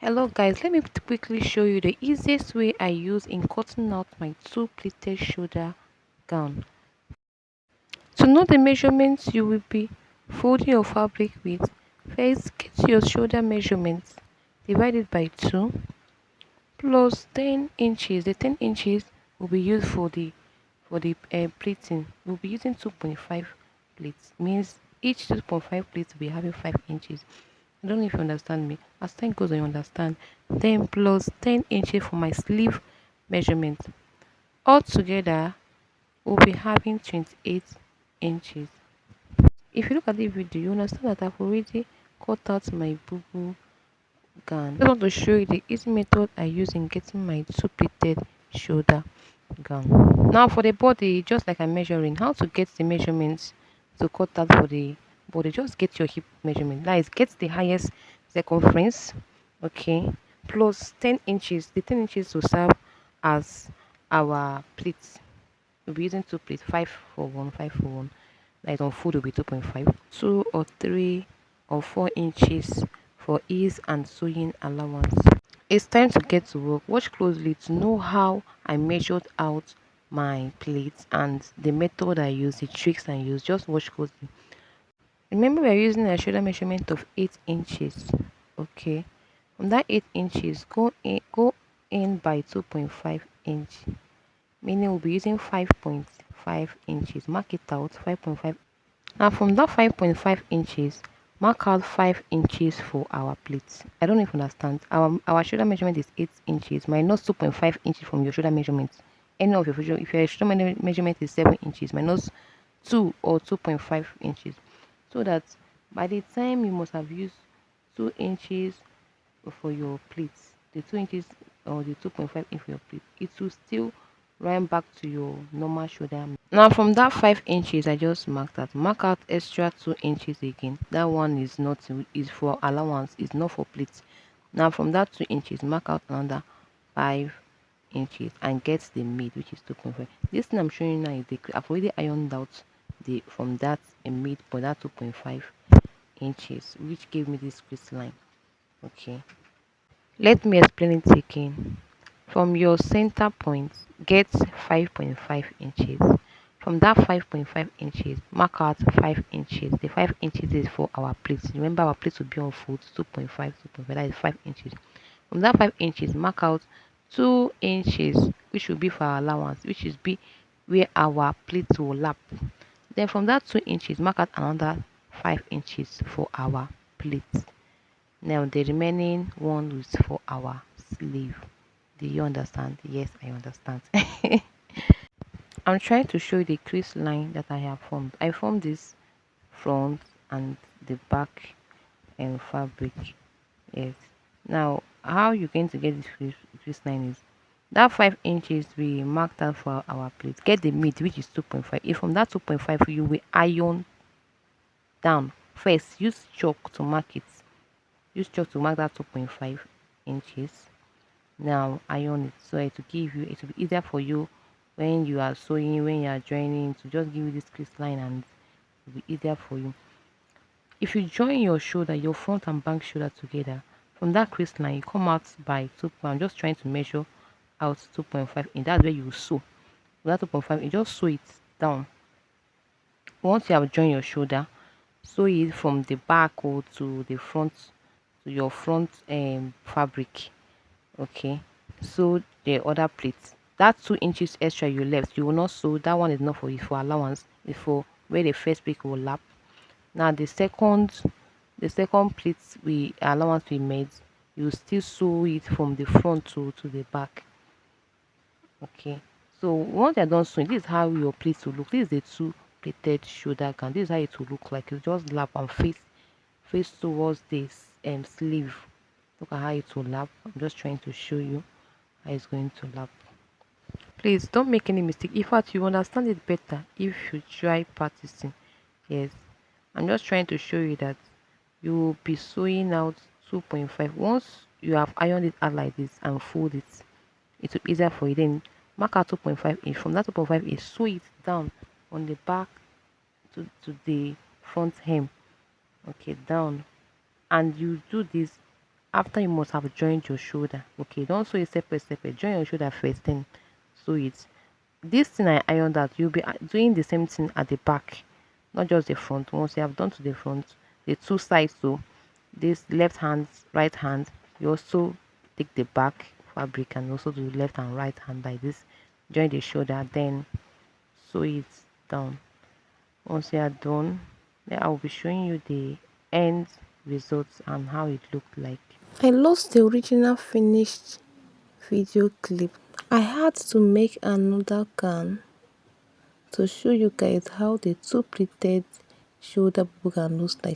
Hello guys, let me quickly show you the easiest way I use in cutting out my two pleated shoulder gown. To know the measurements you will be folding your fabric with, first get your shoulder measurements, divide it by 2 plus 10 inches. The 10 inches will be used for the pleating. We'll be using 2.5 pleats, means each 2.5 pleats will be having 5 inches. I don't know if you understand me. As time goes on, you understand. Then plus 10 inches for my sleeve measurement. Altogether, we'll be having 28 inches. If you look at the video, you understand that I've already cut out my boo gown. I just want to show you the easy method I use in getting my two pleated shoulder gown. Now for the body, just like I'm measuring, how to get the measurements to cut out for the body, just get your hip measurement. That is, get the highest circumference, okay, plus 10 inches. The 10 inches will serve as our pleats. We'll be using two pleats, 5 for 1, 5 for 1. That is, on food will be 2.5, 2 or 3 or 4 inches for ease and sewing allowance. It's time to get to work. Watch closely to know how I measured out my plates and the method I use, the tricks I use. Just watch closely. Remember, we're using a shoulder measurement of 8 inches. Okay. From that 8 inches, go in by 2.5 inch. Meaning we'll be using 5.5 inches. Mark it out, 5.5. Now from that 5.5 inches, mark out 5 inches for our plates. I don't know if you understand. Our shoulder measurement is 8 inches minus 2.5 inches from your shoulder measurement. Any of your shoulder, if your shoulder measurement is 7 inches minus 2 or 2.5 inches. So that by the time you must have used 2 inches for your plates, the 2 inches or the 2.5 inch for your plate, it will still run back to your normal shoulder. Now from that 5 inches I just marked that, mark out extra 2 inches again. That one is not, is for allowance, is not for plates. Now from that 2 inches, mark out another 5 inches and get the mid, which is 2.5. This thing I'm showing you now is the, I've already ironed out the from that mid for that 2.5 inches, which gave me this crease line. Okay, let me explain it again. From your center point, get 5.5 inches. From that 5.5 inches, mark out 5 inches. The 5 inches is for our plates. Remember, our plates will be on foot 2.5, 2.5, that is 5 inches. From that 5 inches, mark out 2 inches, which will be for our allowance, which is be where our plates will lap. Then from that 2 inches, mark out another 5 inches for our plates. Now the remaining one is for our sleeve. Do you understand? Yes, I understand. I'm trying to show you the crease line that I have formed. I formed this front and the back and fabric. Yes. Now, how you're going to get this crease line is that 5 inches we marked out for our plate. Get the mid, which is 2.5. If from that 2.5 you will iron down first, use chalk to mark it. Use chalk to mark that 2.5 inches. Now iron it so it will give you, it will be easier for you when you are sewing, when you are joining, to just give you this crease line and it will be easier for you. If you join your shoulder, your front and back shoulder together, from that crease line you come out by 2. I'm just trying to measure out 2.5 and that's where you sew. With that 2.5 you just sew it down. Once you have joined your shoulder, sew it from the back or to the front, to your front fabric. Okay, sew the other plate. That 2 inches extra you left, you will not sew. That one is not for you, for allowance. It's for where the first brick will lap. Now the second plate we allowance we made, you still sew it from the front to the back. Okay, so once you're done sewing, this is how your plate will look. This is the two plated shoulder gown. This is how it will look like. You just lap and face towards this sleeve. Look at how it will lap. I'm just trying to show you how it's going to lap. Please don't make any mistake. In fact, you understand it better if you try practicing. Yes, I'm just trying to show you that you will be sewing out 2.5. Once you have ironed it out like this and fold it, it will be easier for you. Then mark out 2.5 inch. From that 2.5 inch, sew it down on the back to the front hem. Okay, down, and you do this after you must have joined your shoulder. Okay, don't sew it separate. Join your shoulder first, then sew it. This thing I ironed out, you'll be doing the same thing at the back, not just the front. Once you have done to the front, the two sides, so this left hand, right hand, you also take the back fabric and also do left and right hand like this. Join the shoulder, then sew it down. Once you are done, then I will be showing you the end results and how it looked like. I lost the original finished video clip. I had to make another gown to show you guys how the two pleated shoulder bogan looks like.